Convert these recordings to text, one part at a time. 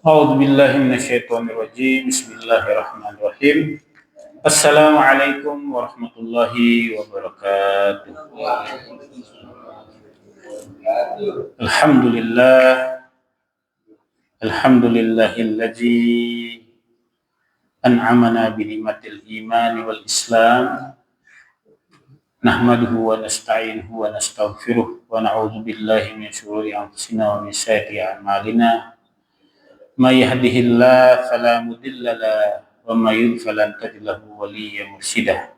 A'udzu billahi minasyaitonir rajim. Bismillahirrahmanirrahim. Assalamualaikum warahmatullahi wabarakatuh. Alhamdulillah, alhamdulillahilladzi an'amana bi ni'matil iman wal islam. Nahmaduhu wa nasta'inuhu wa nastaghfiruh wa na'udzu billahi min shururi anfusina wa min sayyiati a'malina. May yahdihillahu fala mudilla lahu wa may yudlil falan tajid lahu waliyyan mursyida.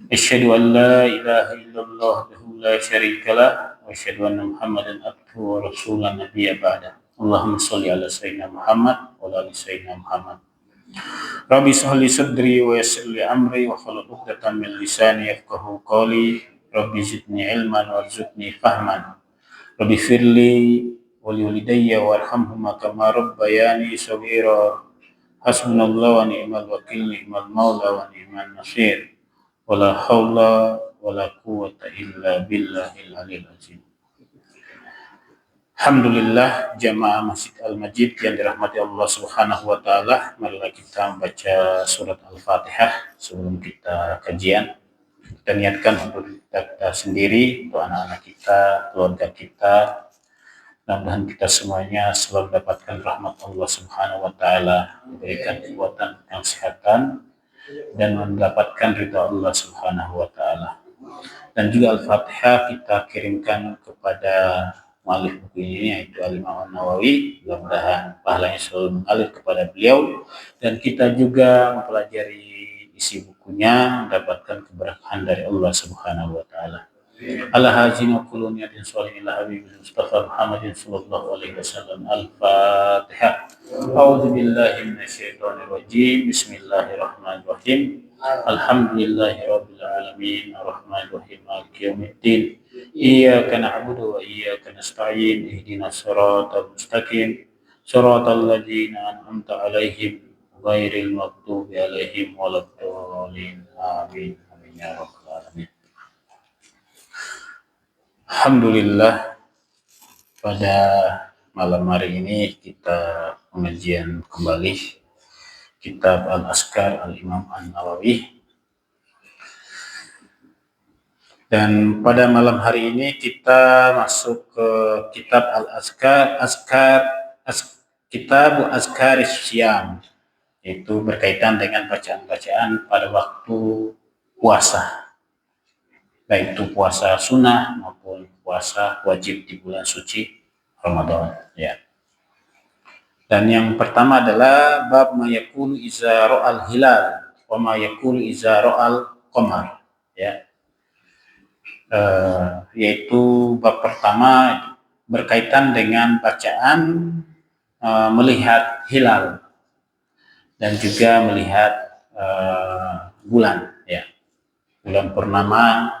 Asyhadu an la ilaha illallah wahdahu la syarika lah wa asyhadu anna Muhammadan abduhu wa rasuluhu nabiyya ba'da. Allahumma shalli ala sayyidina Muhammad wa ala ali sayyidina Muhammad. Rabbi shrah li sadri wa yassir li amri wa hlul 'uqdatam min lisani yafqahu qawli. Rabbi zidni ilman warzuqni fahman. Rabbi firli wa li walidayya warhamhuma kama rabbayani shaghira. Hasbunallahu wa ni'mal wakil, ni'mal maula wa ni'man nasir. Wala haula wala quwwata illa billahil aliyil azim. Alhamdulillah, jamaah Masjid Al-Majid yang dirahmati Allah Subhanahu wa taala. Marilah kita membaca surat Al-Fatihah sebelum kita kajian. Kita niatkan untuk kita sendiri, untuk anak-anak kita, keluarga kita. Mudah-mudahan kita semuanya selalu mendapatkan rahmat Allah Subhanahu wa taala, diberikan kekuatan dan kesehatan dan mendapatkan ridha Allah Subhanahu wa taala. Dan juga Al-Fatihah kita kirimkan kepada muallif buku ini, yaitu Al-Imam An-Nawawi. Mudah-mudahan pahalanya selalu mengalir kepada beliau, dan kita juga mempelajari isi bukunya, mendapatkan keberkahan dari Allah Subhanahu wa taala. Al-hajin wa kulun yadin sholihin ila habibil Mustafa Muhammadin sallallahu alaihi wasallam. Al-Fatihah. A'udzu billahi minasyaitonir rajim. Bismillahirrahmanirrahim. Alhamdulillahi rabbil alamin, arrahmanir rahim, maliki yaumiddin. Iyyaka na'budu wa iyyaka nasta'in. Ihdinas siratal mustaqim. Siratal ladzina an'amta 'alaihim ghairil maghdubi 'alaihim waladdallin. Amin. Amin ya rabbal alamin. Alhamdulillah, pada malam hari ini kita pengajian kembali kitab Al-Azkar Al-Imam An-Nawawi. Dan pada malam hari ini kita masuk ke kitab Al-Azkar, kitab Azkaris Syam, yaitu berkaitan dengan bacaan-bacaan pada waktu puasa, baik itu puasa sunnah maupun puasa wajib di bulan suci Ramadan, ya. Dan yang pertama adalah bab ma yaqulu iza ra'al hilal wa ma yaqulu iza ra'al qamar, ya. Yaitu bab pertama berkaitan dengan bacaan melihat hilal dan juga melihat bulan, ya. Bulan purnama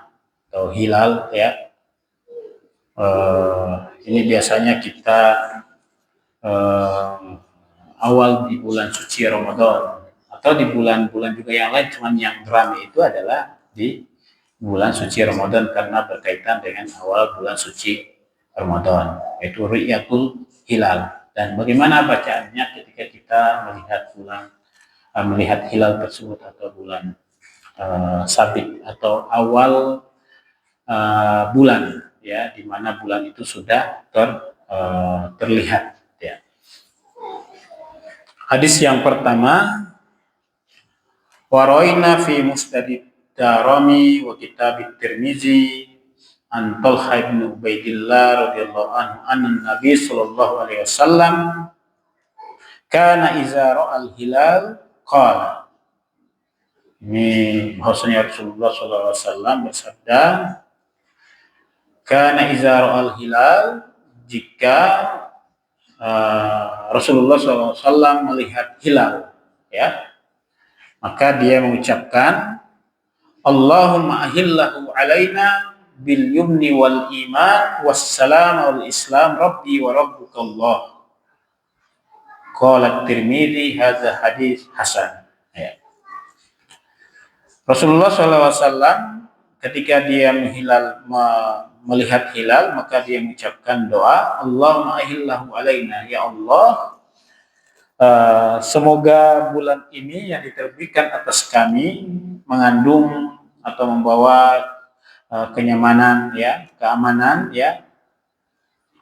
atau hilal, ya. Ini biasanya kita awal di bulan suci Ramadan atau di bulan-bulan juga yang lain, cuman yang ramai itu adalah di bulan suci Ramadan karena berkaitan dengan awal bulan suci Ramadan, yaitu Ru'yatul Hilal. Dan bagaimana bacaannya ketika kita melihat hilal tersebut atau bulan sabit atau awal bulan, ya, di mana bulan itu sudah terlihat, ya. Hadis yang pertama, waraina fi musnadid Darimi wa kitabit Tirmizi an Talha bin Ubaidillah radhiyallahu anhu anna Nabi sallallahu alaihi wasallam kana iza ra'al hilal qala. Ini bahwasanya Rasulullah sallallahu alaihi wasallam bersabda, kana iza ra'al hilal, jika Rasulullah SAW melihat hilal, ya, maka dia mengucapkan, Allahumma ahillahu alaina bil yumni wal iman wassalam wal islam rabbi wa rabbukallah. Qala Tirmidzi hadza hadis hasan. Ya. Rasulullah SAW ketika dia melihat hilal, maka dia mengucapkan doa, Allahumma ahillahu alaina, ya Allah, semoga bulan ini yang diterbitkan atas kami mengandung atau membawa kenyamanan, ya, keamanan, ya,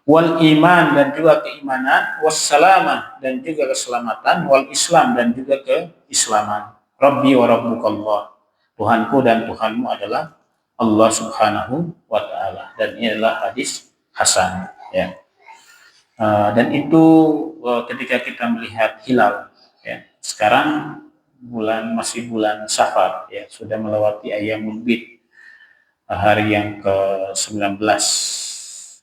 wal iman dan juga keimanan, wassalamah dan juga keselamatan, wal Islam dan juga keislaman. Rabbi wa rabbukallah, Tuhanku dan Tuhanmu adalah Allah Subhanahu wa Ta'ala. Dan ini adalah hadis hasan, ya. Dan itu ketika kita melihat hilal, ya. Sekarang masih bulan Safar, ya, sudah melewati Ayyamul Bid, hari yang ke-19,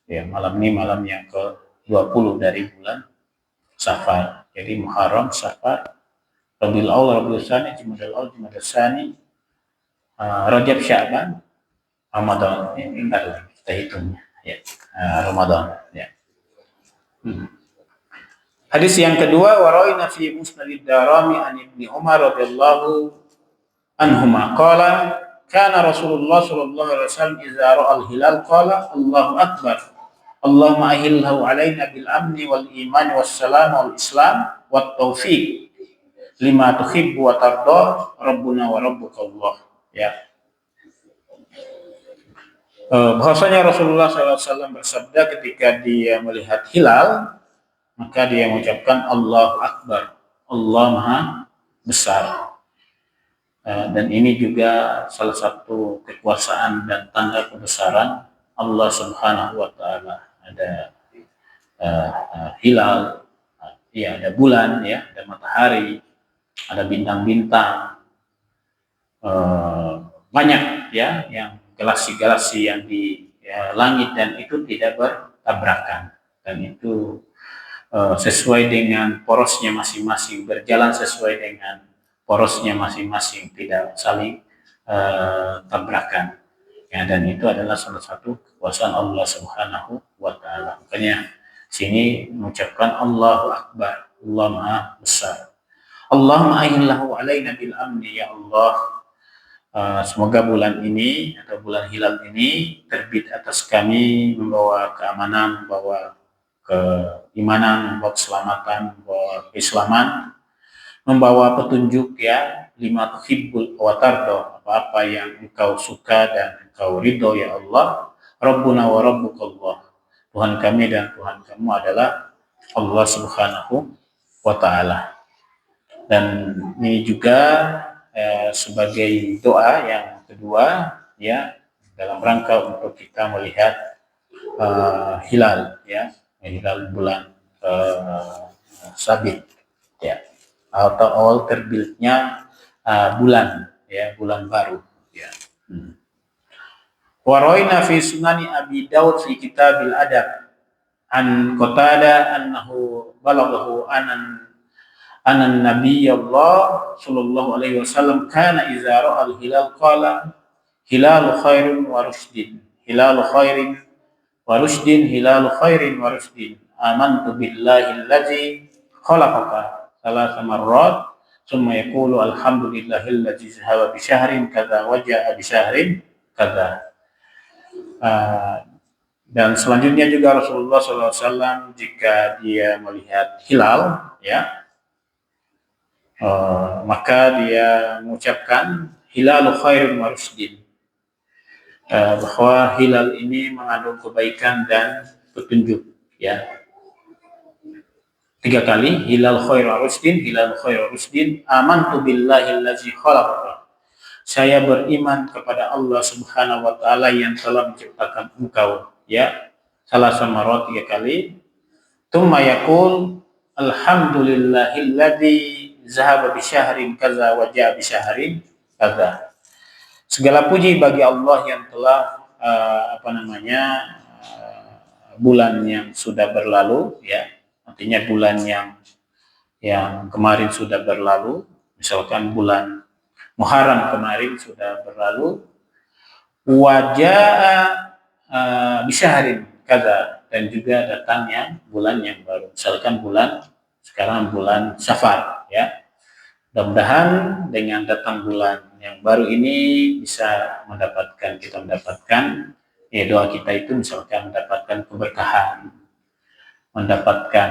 ya, malam ini malam yang ke-20 dari bulan Safar. Jadi Muharram, Safar, Rabiul Awal, Rabiul Tsani, Jumadal Awal, Jumadal Tsani, Rajab, Sya'ban, Ramadan. Ini enggak lagi kita hitungnya, ya. Ramadan, ya. Hadis yang kedua, waraina fi musnadid Darami an Ibnu Umar radhiyallahu anhuma qala kana Rasulullah sallallahu alaihi wasallam idza ra'a al-hilal qala Allahu akbar, Allahumma ahillahu alaina bil amni wal iman was salam wal islam wat taufiq lima tuhibbu wa tarda rabbuna wa rabbukallah, ya. Bahwasanya Rasulullah SAW bersabda ketika dia melihat hilal, maka dia mengucapkan Allahu Akbar, Allah Maha Besar. Dan ini juga salah satu kekuasaan dan tanda kebesaran Allah Subhanahu wa Ta'ala. Ada hilal, ya, ada bulan, ya, ada matahari, ada bintang-bintang, banyak, ya, yang galaksi-galaksi yang di langit, dan itu tidak bertabrakan, dan itu sesuai dengan porosnya masing-masing, berjalan sesuai dengan porosnya masing-masing, tidak saling tabrakan, ya. Dan itu adalah salah satu kekuasaan Allah Subhanahu wa Ta'ala. Makanya sini mengucapkan Allahu Akbar, Allah Maha Besar. Allahumma ahillahu alaina bil amni, ya Allah, semoga bulan ini atau bulan hilal ini terbit atas kami membawa keamanan, membawa keimanan, membawa keselamatan, membawa keislaman, membawa petunjuk, ya, lima tuhibbul wa tarda, apa-apa yang engkau suka dan engkau ridho, ya Allah. Rabbuna wa rabbukallah, Tuhan kami dan Tuhan kamu adalah Allah Subhanahu wa Ta'ala. Dan ini juga sebagai doa yang kedua, ya, dalam rangka untuk kita melihat hilal, ya, hilal bulan sabit, ya, atau awal terbitnya bulan, ya, bulan baru, ya. Waraina fi sunani Abi Daud fi kitabil adab an Qatada annahu balaghahu anan Nabiyullah sallallahu alaihi wasallam kana idza ra'a al-hilal qala hilalu khairin wa rusydin, hilalu khairin wa rusydin, hilalu khairin wa rusydin, amantu billahi allazi khalaqaka thalatha marrat thumma yaqulu alhamdulillahillazi zahaba bi syahrin kadza wa jaa bi syahrin kadza. Dan selanjutnya juga Rasulullah SAW jika dia melihat hilal, ya, maka dia mengucapkan hilalu khairin wa rusydin, bahwa hilal ini mengandung kebaikan dan petunjuk, ya. 3 kali, hilal khair wa rusydin, hilal khair wa rusydin, amantu billahi allazi khalaqaka, saya beriman kepada Allah Subhanahu wa Ta'ala yang telah menciptakan engkau, ya, salah samarat 3 kali. Tsumma yaqul alhamdulillahilladzi zahaba bi syahrin kaza wa jaa bi syahrin kaza. Segala puji bagi Allah yang telah bulan yang sudah berlalu, ya, artinya bulan yang kemarin sudah berlalu, misalkan bulan Muharram kemarin sudah berlalu, wajah bi syahrin kaza, dan juga datangnya bulan yang baru, misalkan bulan sekarang bulan Safar ya. Mudah-mudahan dengan datang bulan yang baru ini bisa kita mendapatkan ya, doa kita itu misalkan mendapatkan keberkahan, mendapatkan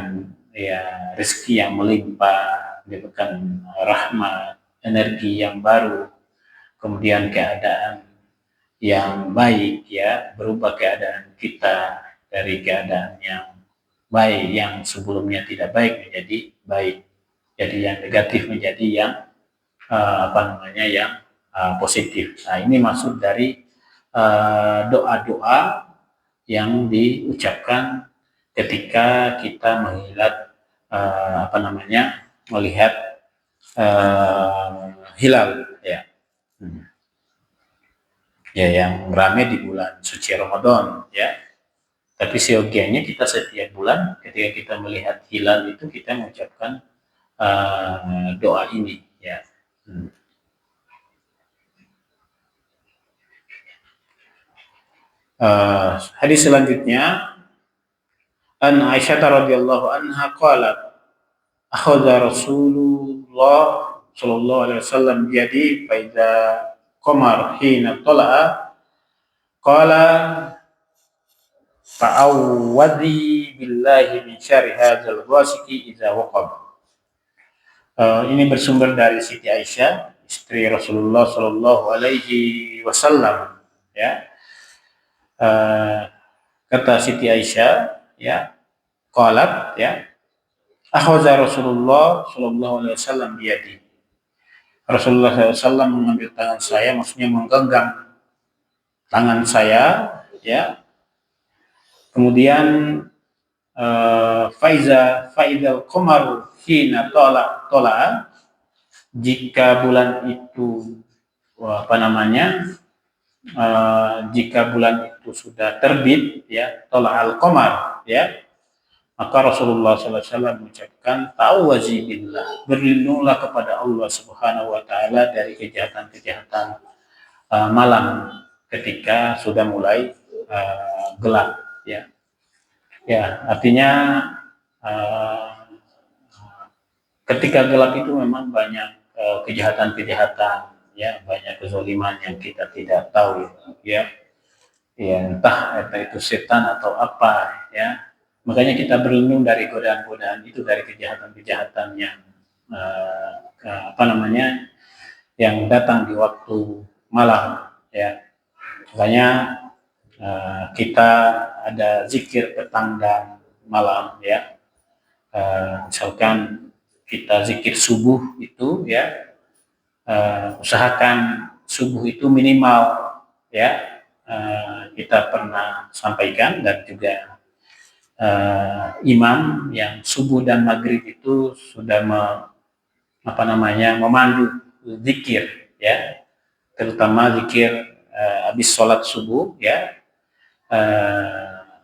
ya rezeki yang melimpah, mendapatkan rahmat, energi yang baru, kemudian keadaan yang baik ya, berubah keadaan kita dari keadaan yang baik yang sebelumnya tidak baik menjadi baik, jadi yang negatif menjadi yang yang positif. Nah, ini maksud dari doa-doa yang diucapkan ketika kita melihat hilal ya. Ya, yang rame di bulan suci Ramadan ya. Tapi seyogianya kita setiap bulan ketika kita melihat hilal itu kita mengucapkan doa ini ya. Hadis selanjutnya, an Aisyah radhiyallahu anha qalat akhadha Rasulullah sallallahu alaihi wasallam jadi faida qamar hina tala'a qala fa'awwadhi billahi min syarri hadzal ghasiqi idza waqab. Ini bersumber dari Siti Aisyah, istri Rasulullah sallallahu alaihi wasallam ya. Kata Siti Aisyah ya, qalat ya, akhadha Rasulullah sallallahu alaihi wasallam biyadi. Rasulullah SAW mengambil tangan saya, maksudnya menggenggam tangan saya ya. Kemudian faizal qamaru hina tola, jika bulan itu jika bulan itu sudah terbit ya, tola al qamar ya, maka Rasulullah SAW mengucapkan ta'awwazi billah, berlindunglah kepada Allah Subhanahu wa taala dari kejahatan-kejahatan malam ketika sudah mulai gelap ya. Ya, artinya ketika gelap itu memang banyak kejahatan-kejahatan ya, banyak kezaliman yang kita tidak tahu ya. Ya, entah itu setan atau apa ya. Makanya kita berlindung dari godaan-godaan itu, dari kejahatan-kejahatan yang yang datang di waktu malam ya. Makanya kita ada zikir petang dan malam ya. Misalkan kita zikir subuh itu ya, usahakan subuh itu minimal ya. Kita pernah sampaikan dan juga imam yang subuh dan maghrib itu sudah memandu zikir ya, terutama zikir habis sholat subuh ya.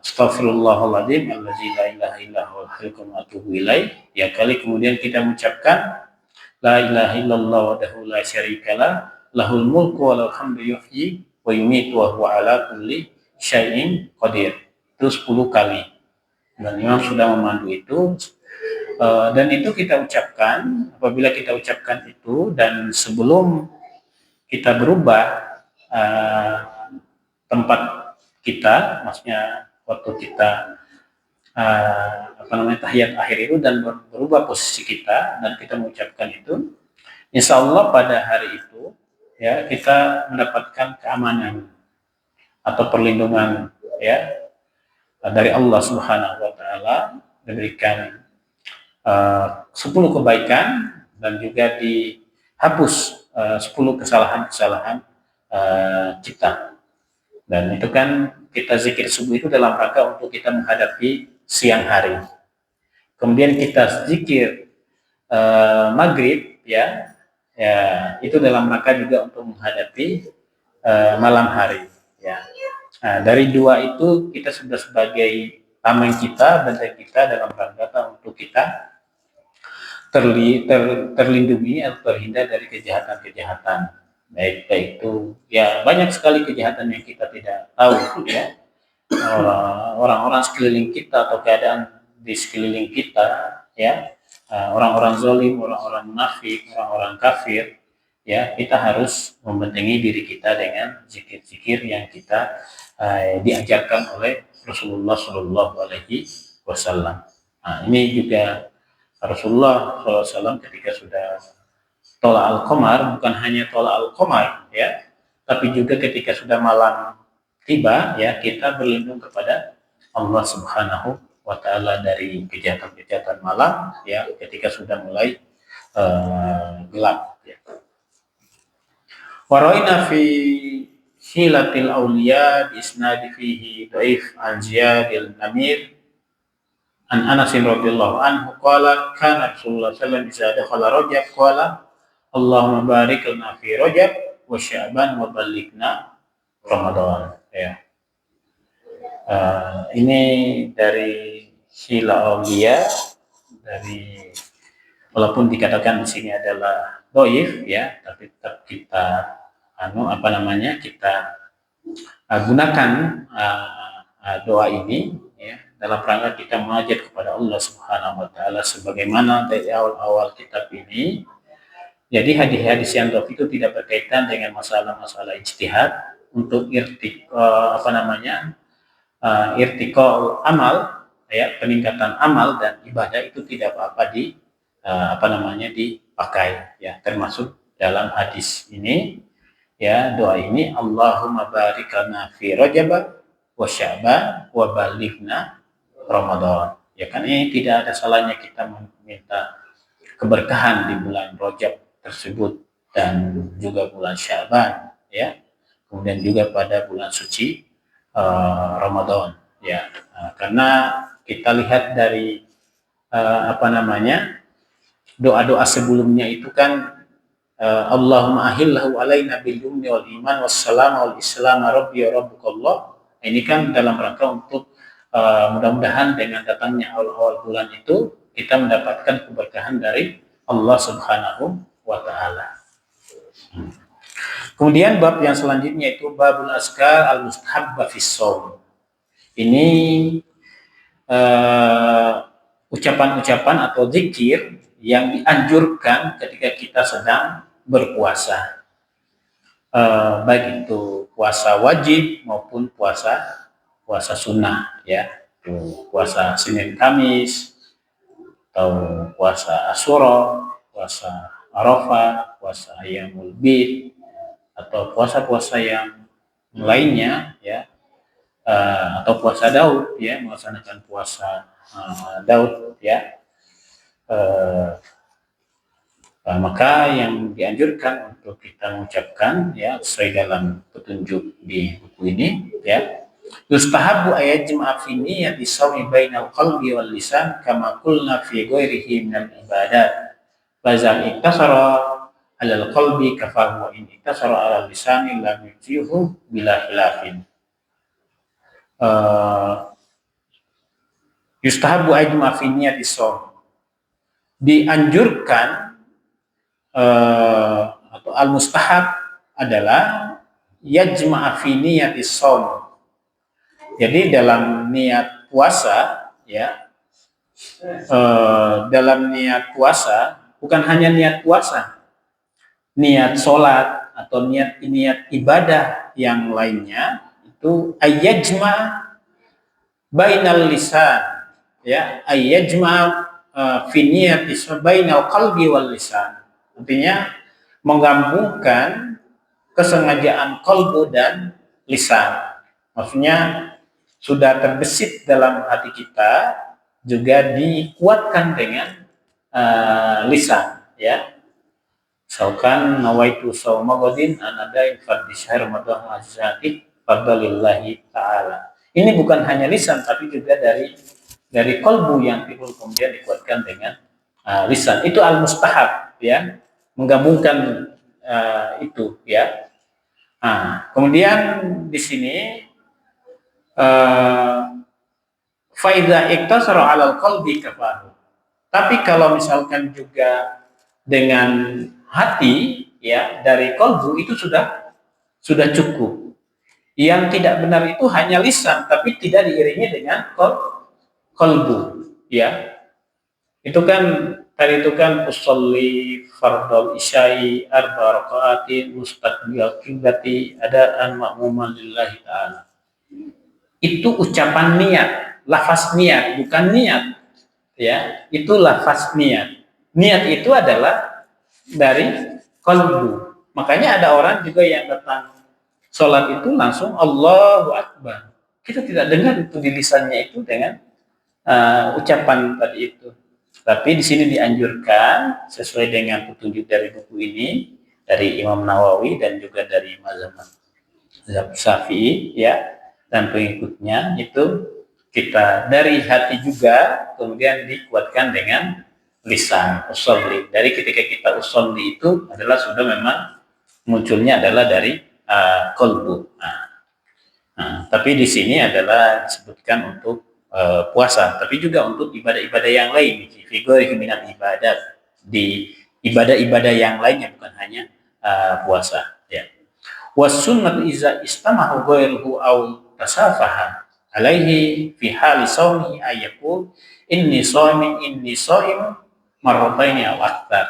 Astaghfirullahaladzim allazi la ilaha illa huwal hayyul qayyum wa atubu ilaih ya kali, kemudian kita mengucapkan la ilaha illallah wahdahu la syarikalah lahul mulku wa lahul hamdu yuhyi wa yumiitu wa huwa ala kulli syai'in qadir, itu 10 kali dan imam sudah memandu itu. Dan itu kita ucapkan, apabila kita ucapkan itu dan sebelum kita berubah tempat kita, maksudnya waktu kita tahiyat akhir itu dan berubah posisi kita dan kita mengucapkan itu, insya Allah pada hari itu ya kita mendapatkan keamanan atau perlindungan ya dari Allah Subhanahu wa taala, diberikan 10 kebaikan dan juga dihapus 10 kesalahan-kesalahan kita. Dan itu kan kita zikir subuh itu dalam rangka untuk kita menghadapi siang hari. Kemudian kita zikir maghrib ya, itu dalam rangka juga untuk menghadapi malam hari ya. Nah, dari dua itu kita sudah sebagai tameng kita, benteng kita dalam rangka untuk kita terlindungi atau terhindar dari kejahatan-kejahatan. Baik itu ya, banyak sekali kejahatan yang kita tidak tahu ya, orang-orang sekeliling kita atau keadaan di sekeliling kita ya, orang-orang zalim, orang-orang munafik, orang-orang kafir, ya kita harus membentengi diri kita dengan zikir-zikir yang kita diajarkan oleh Rasulullah Shallallahu Alaihi Wasallam. Nah, ini juga Rasulullah SAW ketika sudah tola al-qamar, bukan hanya tola al-qamar, ya, tapi juga ketika sudah malam tiba, ya kita berlindung kepada Allah Subhanahu wa Ta'ala dari kejahatan-kejahatan malam, ya ketika sudah mulai gelap. Ya. Waraina fi hilatil awliya bi isnadi fihi dhaif an Ziyadil Namir an Anas radhiyallahu anhu qala kana Rasulullah sallallahu alaihi wasallam idza dakhala Rajab qala Allahumma barik lana fi Rajab wa Sya'ban wa balighna Ramadan. Ya. Ini dari Sila Aulia, dari walaupun dikatakan di sini adalah doif, ya, tapi tetap kita kita gunakan doa ini, ya, dalam rangka kita munajat kepada Allah Subhanahu Wa Taala sebagaimana dari awal-awal kitab ini. Jadi hadis-hadis yang dhaif itu tidak berkaitan dengan masalah-masalah ijtihad untuk irtiqal amal, ya, peningkatan amal dan ibadah itu tidak apa-apa dipakai, ya, termasuk dalam hadis ini, ya, doa ini Allahumma barik lana fi Rajab wa Sya'ban wa balighna Ramadan. Ya kan, ini tidak ada salahnya kita meminta keberkahan di bulan Rajab tersebut dan juga bulan Sya'ban, ya, kemudian juga pada bulan suci Ramadan, ya, karena kita lihat dari doa-doa sebelumnya itu kan Allahumma ahillahu alaina bil yumni wal iman wassalam wal islam rabbi wa rabbukallah. Ini kan dalam rangka untuk mudah-mudahan dengan datangnya awal-awal bulan itu kita mendapatkan keberkahan dari Allah Subhanahu wa Ta'ala. Kemudian bab yang selanjutnya itu babul azkar al-mustahabba fis shaum. Ini ucapan-ucapan atau zikir yang dianjurkan ketika kita sedang berpuasa. Baik itu puasa wajib maupun puasa sunnah, ya. Puasa Senin Kamis atau puasa Asyura, puasa Arafah, puasa Ayyamul Bid, atau puasa-puasa yang lainnya, ya, atau puasa Daud, ya, melaksanakan puasa Daud, ya. Maka yang dianjurkan untuk kita mengucapkan, ya, sesuai dalam petunjuk di buku ini, ya, yustahabbu ayajma'a fi niyyati shaumi bainal qalbi wal lisan kama qulna fi ghairihi minal ibadat. Bazam iktasara alal qalbi kafahu wa in iktasara alal lisani lam yujihu bila khilafin. Yustahabbu ajma fi niyyati shaum. Dianjurkan atau al-mustahab adalah yajma'a fi niyyati shaum. Jadi dalam niat puasa, ya, dalam niat puasa bukan hanya niat puasa, niat sholat atau niat ibadah yang lainnya itu ayyajma bainal lisan, ya, ayyajma fi niyati bainal qalbi wal lisan. Artinya menggabungkan kesengajaan qalbu dan lisan. Maksudnya sudah terbesit dalam hati kita juga dikuatkan dengan lisan, ya. Misalkan nawaitu shauma ghadin anadain fardhi syahr ramadan azati fadlillahi taala. Ini bukan hanya lisan tapi juga dari qalbu yang timbul kemudian dikuatkan dengan lisan. Itu al-mustahab, ya. Menggabungkan itu, ya. Kemudian di sini faida iktasara alal qalbi kafahu. Tapi kalau misalkan juga dengan hati, ya, dari qalbu itu sudah cukup. Yang tidak benar itu hanya lisan tapi tidak diiringi dengan qalbu, ya. Itu kan Tadi itu kan usolli fardal isya'i arba rakaatin mustaqbil qiblati adaan ma'muman lillahi ta'ala. Itu ucapan niat, lafaz niat, bukan niat. Ya, itu lafaz niat. Niat itu adalah dari kalbu. Makanya ada orang juga yang datang sholat itu langsung Allahu Akbar. Kita tidak dengar itu di lisannya itu dengan ucapan tadi itu. Tapi di sini dianjurkan sesuai dengan petunjuk dari buku ini dari Imam Nawawi dan juga dari mazhab Syafi'i ya dan pengikutnya itu kita dari hati juga kemudian dikuatkan dengan lisan usolli. Dari ketika kita usolli itu adalah sudah memang munculnya adalah dari kolbu. Tapi di sini adalah disebutkan untuk puasa, tapi juga untuk ibadah-ibadah yang lain, figurih minat ibadat di ibadah-ibadah yang lainnya bukan hanya puasa. Ya. Wasunnat iza istamahu ghairuhu aw tasafaha alaihi fi hali shaumi ayaqul inni shaim marrataini aw aktsar.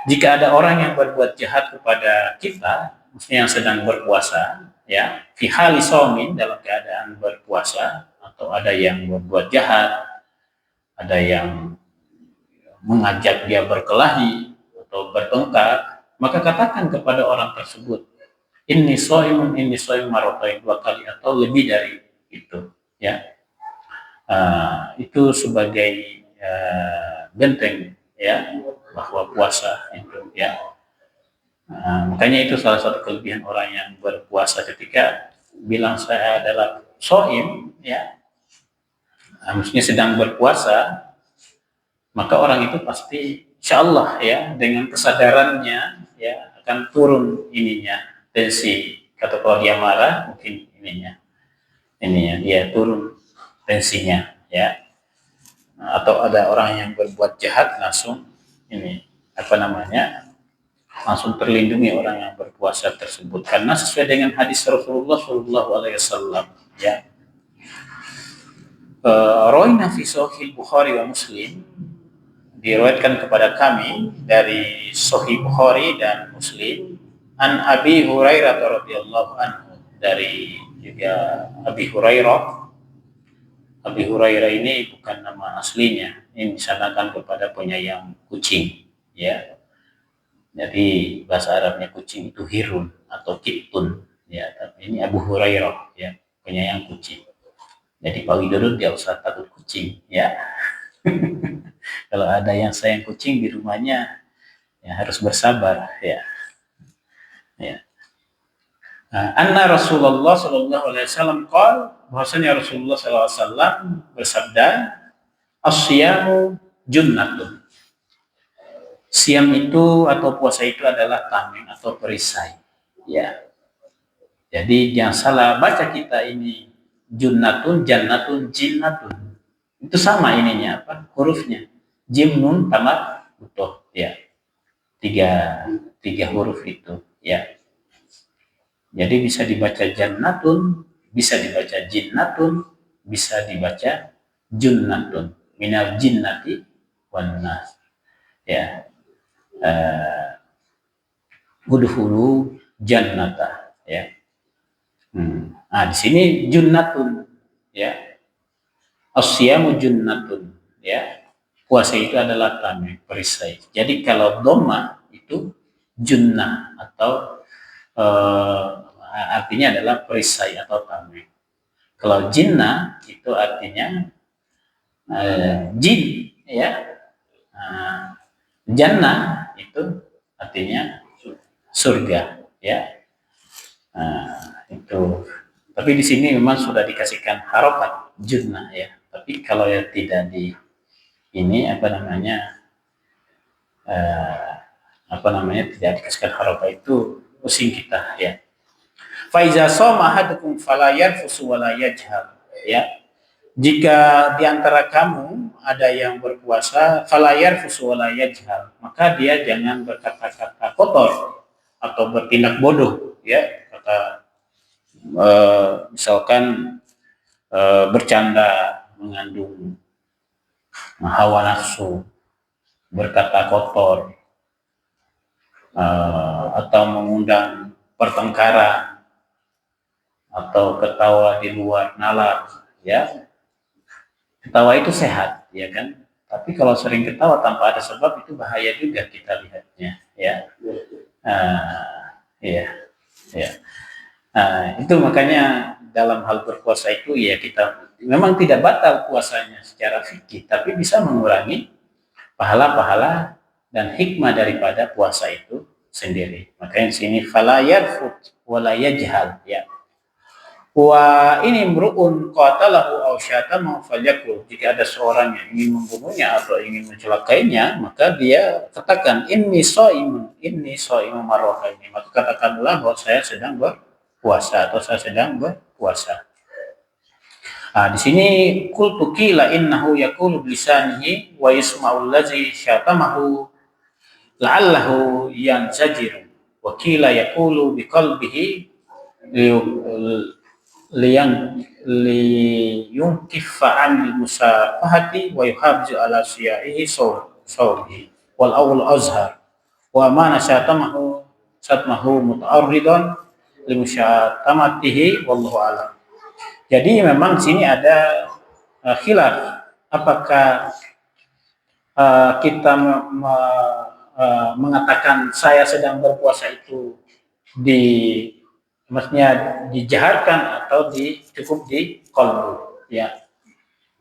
Jika ada orang yang berbuat jahat kepada kita, maksudnya yang sedang berpuasa, ya, fi hali shaumin dalam keadaan berpuasa, atau ada yang berbuat jahat, ada yang mengajak dia berkelahi atau bertengkar, maka katakan kepada orang tersebut, inni shaim marrataini, 2 kali atau lebih dari itu, ya. Itu sebagai benteng ya bahwa puasa itu ya. Makanya itu salah satu kelebihan orang yang berpuasa ketika bilang saya adalah shaim ya. Maksudnya sedang berpuasa, maka orang itu pasti insyaallah ya dengan kesadarannya ya akan turun ininya tensi. Kata kalau dia marah mungkin ininya dia turun tensinya ya. Atau ada orang yang berbuat jahat langsung ini langsung terlindungi orang yang berpuasa tersebut karena sesuai dengan hadis Rasulullah Shallallahu Alaihi Wasallam ya. Rawaina fi Sahih Bukhari wa Muslim, diriwayatkan kepada kami dari Sahih Bukhari dan Muslim an Abi Hurairah radhiyallahu anhu, dari juga Abi Hurairah. Abi Hurairah ini bukan nama aslinya, ini disanakan kepada penyayang kucing ya. Jadi bahasa Arabnya kucing itu hirun atau kitun ya, tapi ini Abu Hurairah ya, penyayang kucing. Jadi Pak Widodo dia usah takut kucing ya. Kalau ada yang sayang kucing di rumahnya ya harus bersabar ya. Ya. Anna Rasulullah sallallahu alaihi wasallam qala, bahwasanya Rasulullah sallallahu alaihi wasallam bersabda, "As-siyamu junnatun." Siam itu atau puasa itu adalah tameng atau perisai. Ya. Jadi jangan salah baca kita ini junnatun, jannatun, jinnatun. Itu sama ininya apa? Hurufnya. Jim nun tamat utuh ya. Tiga huruf itu ya. Jadi bisa dibaca jannatun, bisa dibaca jinnatun, bisa dibaca junnatun. Minal jinnati wan nas. Ya. Udhulu jannata ya. Di sini junnatun ya. Asyamu junnatun ya. Puasa itu adalah tameng, perisai. Jadi kalau dhamma itu junnah atau artinya adalah perisai atau tameng. Kalau jinnah itu artinya jin ya. Jannah itu artinya surga ya. Itu. Tapi di sini memang sudah dikasihkan harokat junnah ya. Tapi kalau ya tidak di ini tidak dikasihkan harokat itu pusing kita ya. Faiza shoma ahadukum fala yarfusu wala yajhal ya. Jika di antara kamu ada yang berpuasa fala yarfusu wala yajhal, maka dia jangan berkata-kata kotor atau bertindak bodoh ya. Kata misalkan bercanda mengandung hawa nafsu berkata kotor, atau mengundang pertengkaran, atau ketawa di luar nalar, ya. Ketawa itu sehat, ya kan? Tapi kalau sering ketawa tanpa ada sebab itu bahaya juga kita lihatnya, ya. Iya, ya. Itu makanya dalam hal berpuasa itu ya kita memang tidak batal puasanya secara fikih, tapi bisa mengurangi pahala-pahala dan hikmah daripada puasa itu sendiri. Makanya di sini fala yarfut wala yajhal, ya. Wa ini mru'un qatalahu aw syatama falyakul. Jika ada seorang yang ingin membunuhnya atau ingin mencelakainya, maka dia katakan inni shaimun marrataini. Maka katakanlah bahwa saya sedang berpuasa atau saya sedang berpuasa. Di sini qultu qila innahu yaqulu bilisanihi wa yasma'u allazi syatamahu la'allahu yanzajiru. Wa qila yaqulu biqalbihi liyungkifa anil musafahati wa yuhabzu ala siyaihi sawbihi wal awal azhar wa mana satmahu muta'arridan limusyatamatihi wallahu alam. Jadi memang sini ada khilaf apakah kita mengatakan saya sedang berpuasa itu maksudnya dijaharkan atau cukup di qalbu, ya.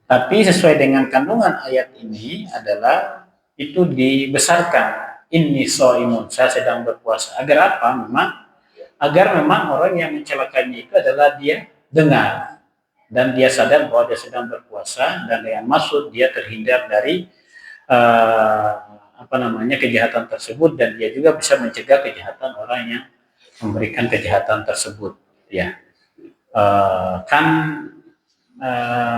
Tapi sesuai dengan kandungan ayat ini adalah itu dibesarkan, inni shaimun, saya sedang berpuasa. Agar apa? Agar memang orang yang mencelakainya itu adalah dia dengar dan dia sadar bahwa dia sedang berpuasa, dan dengan maksud dia terhindar dari kejahatan tersebut, dan dia juga bisa mencegah kejahatan orang yang memberikan kejahatan tersebut, ya.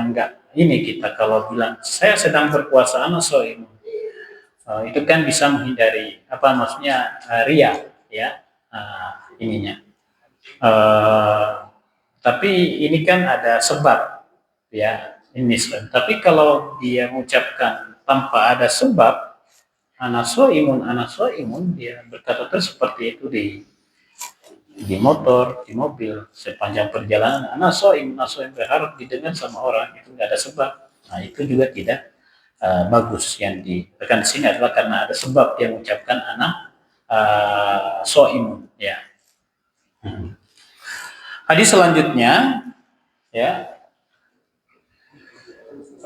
Enggak ini kita kalau bilang saya sedang berpuasa itu kan bisa menghindari ria, ya, ininya. Tapi ini kan ada sebab, ya, ini. Tapi kalau dia mengucapkan tanpa ada sebab, ana soimun, dia berkata seperti itu di motor, di mobil, sepanjang perjalanan, ana soim berharap didengar sama orang, itu nggak ada sebab. Nah, itu juga tidak bagus. Yang ditekan di sini adalah karena ada sebab dia mengucapkan ana soimun, ya. Hadis selanjutnya, ya.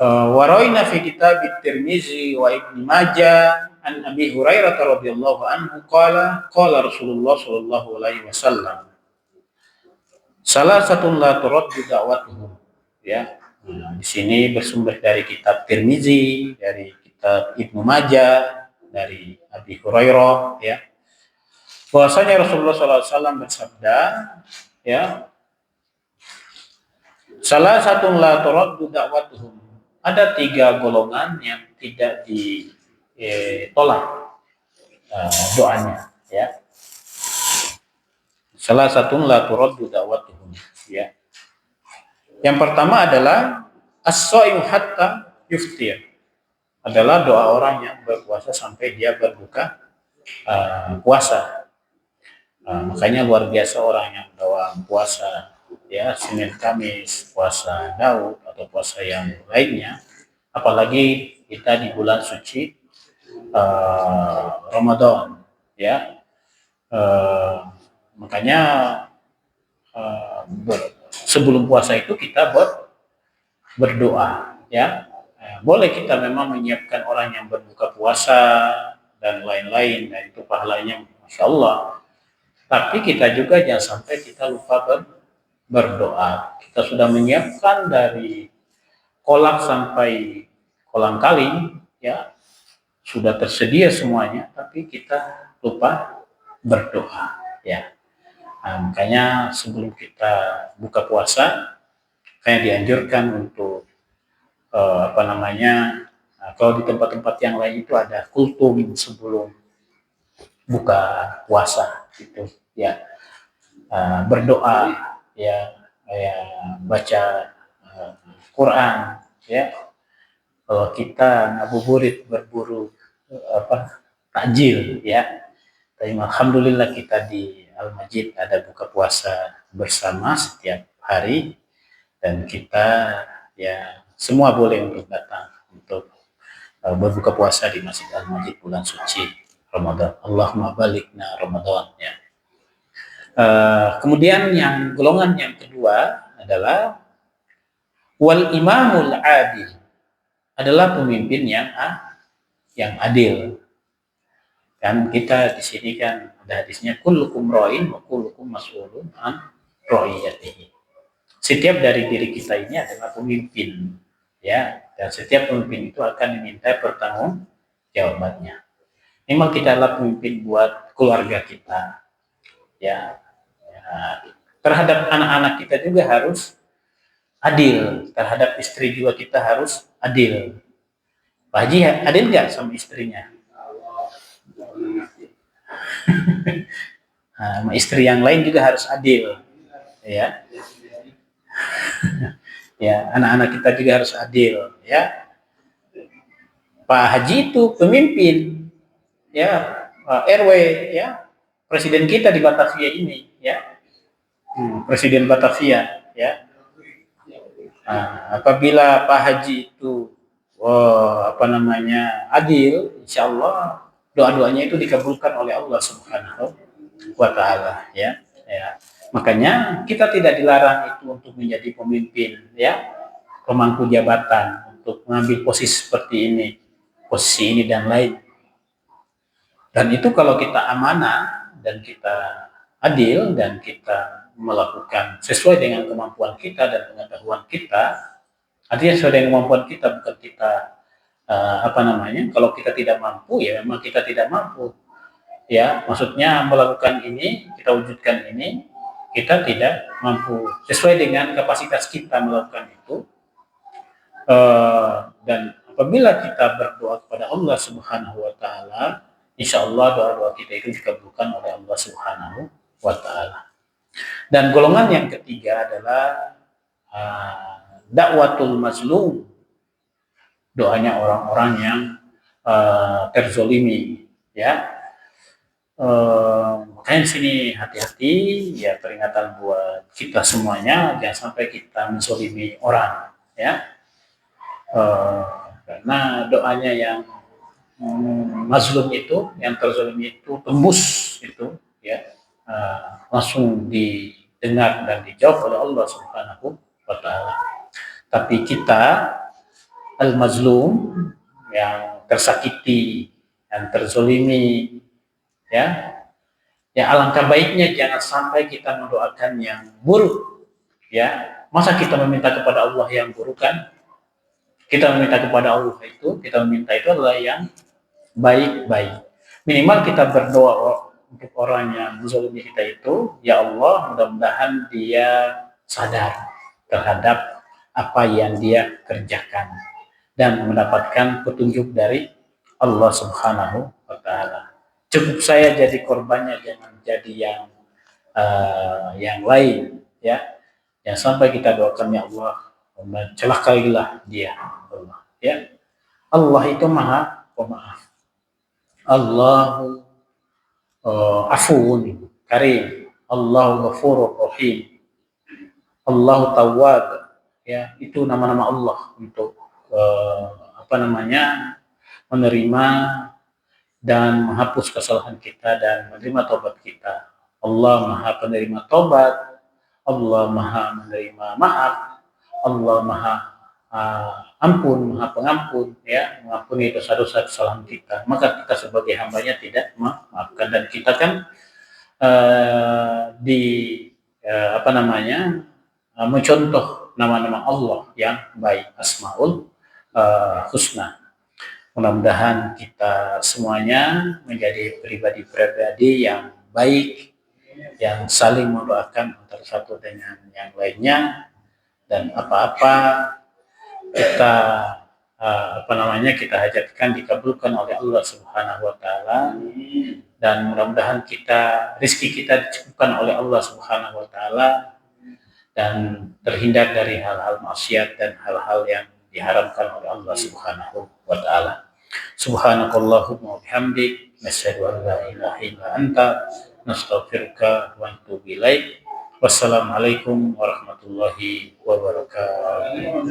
Waraina fi kitab Tirmizi wa Ibnu Majah an Abi Hurairah radhiyallahu anhu qala Rasulullah sallallahu alaihi wasallam salah satu la turaddu da'watuhum, ya. Di sini bersumber dari kitab Tirmizi, dari kitab Ibnu Majah, dari Abi Hurairah, ya. Bahwasanya Rasulullah sallallahu alaihi wasallam bersabda, ya, salah satu la turaddu da'watuhum, ada 3 golongan yang tidak ditolak doanya, ya. Salah satu la turaddu da'watuhum, ya. Yang pertama adalah as-shaim hatta yuftir, adalah doa orang yang berpuasa sampai dia berbuka puasa. Makanya luar biasa orang yang doa puasa, ya, Senin Kamis, puasa Daud atau puasa yang lainnya, apalagi kita di bulan suci Ramadan, ya. Makanya sebelum puasa itu kita berdoa, ya. Boleh kita memang menyiapkan orang yang berbuka puasa dan lain-lain, dan itu pahalanya Masya Allah. Tapi kita juga jangan sampai kita lupa berdoa. Kita sudah menyiapkan dari kolak sampai kolang kaling, ya, sudah tersedia semuanya, tapi kita lupa berdoa, ya. Makanya sebelum kita buka puasa, kayak dianjurkan untuk kalau di tempat-tempat yang lain itu ada kultum sebelum buka puasa, gitu, ya. Berdoa, ya, baca Quran, ya. Kalau kita ngabuburit berburu takjil ya. Tapi alhamdulillah kita di Al-Majid ada buka puasa bersama setiap hari, dan kita ya semua boleh untuk datang untuk berbuka puasa di Masjid Al-Majid bulan suci Ramadan. Allahumma balikna Ramadan ya. Kemudian yang golongan yang kedua adalah wal imamul adil, adalah pemimpin yang adil. Kan kita di sini kan ada hadisnya kullukum ra'in wa kullukum mas'ulun an ra'iyatihi. Setiap dari diri kita ini adalah pemimpin ya, dan setiap pemimpin itu akan diminta pertanggungjawabannya. Memang kita adalah pemimpin buat keluarga kita ya, terhadap anak-anak kita juga harus adil, terhadap istri juga kita harus adil. Pak Haji adil nggak sama istrinya? Sama istri yang lain juga harus adil ya. Ya, anak-anak kita juga harus adil ya. Pak Haji itu pemimpin ya, RW ya, presiden kita di Batavia ini ya, presiden Batavia ya. Apabila Pak Haji itu adil, insya Allah doa-doanya itu dikabulkan oleh Allah Subhanahu wa Ta'ala ya. Makanya kita tidak dilarang itu untuk menjadi pemimpin ya, pemangku jabatan, untuk mengambil posisi seperti ini, posisi ini dan lain. Dan itu kalau kita amanah dan kita adil dan kita melakukan sesuai dengan kemampuan kita dan pengetahuan kita, artinya sesuai dengan kemampuan kita, bukan kita kalau kita tidak mampu ya memang kita tidak mampu ya, maksudnya melakukan ini, kita wujudkan ini, kita tidak mampu sesuai dengan kapasitas kita melakukan itu. Dan apabila kita berdoa kepada Allah Subhanahu wa Ta'ala, insya Allah doa-doa kita itu dikabulkan oleh Allah Subhanahu wa Ta'ala. Dan golongan yang ketiga adalah dakwatul mazlum, doanya orang-orang yang terzolimi ya. Makanya di sini hati-hati ya, peringatan buat kita semuanya, jangan sampai kita menzolimi orang ya. Karena doanya yang mazlum itu, yang terzolimi itu tembus itu ya, langsung didengar dan dijawab oleh Allah Subhanahu wa Ta'ala. Tapi kita al-mazlum, yang tersakiti, yang terzolimi ya, alangkah baiknya jangan sampai kita mendoakan yang buruk ya. Masa kita meminta kepada Allah yang buruk? Kan kita meminta kepada Allah itu, kita meminta itu adalah yang baik-baik. Minimal kita berdoa untuk orang yang menzalimi kita itu, ya Allah, mudah-mudahan dia sadar terhadap apa yang dia kerjakan dan mendapatkan petunjuk dari Allah Subhanahu wa Ta'ala. Cukup saya jadi korbannya, jangan jadi yang lain ya. Yang sampai kita doakan, ya Allah, celakailah dia Allah ya. Allah itu Maha Pemaaf, Allahu Afuun Karim, Allahu Ghafurur Rahim, Allahu Tawwab ya. Itu nama-nama Allah untuk menerima dan menghapus kesalahan kita dan menerima taubat kita. Allah Maha penerima taubat, Allah Maha menerima maaf, Allah Maha ampun, Maha pengampun ya, mengampuni dosa-dosa kesalahan kita. Maka kita sebagai hambanya tidak memaafkan, dan kita kan mencontoh nama-nama Allah yang baik, Asmaul Husna. Mudah-mudahan kita semuanya menjadi pribadi-pribadi yang baik, yang saling mendoakan antara satu dengan yang lainnya, dan apa-apa kita kita hajatkan dikabulkan oleh Allah Subhanahu wa Ta'ala, dan mudah-mudahan rezeki kita dicukupkan oleh Allah Subhanahu wa Ta'ala, dan terhindar dari hal-hal maksiat dan hal-hal yang diharamkan oleh Allah Subhanahu wa Ta'ala. Subhanakallahumma wa bihamdik nasyhadu an la ilaha illa anta nastaghfiruka wa natubu ilaik. Wassalamualaikum warahmatullahi wabarakatuh.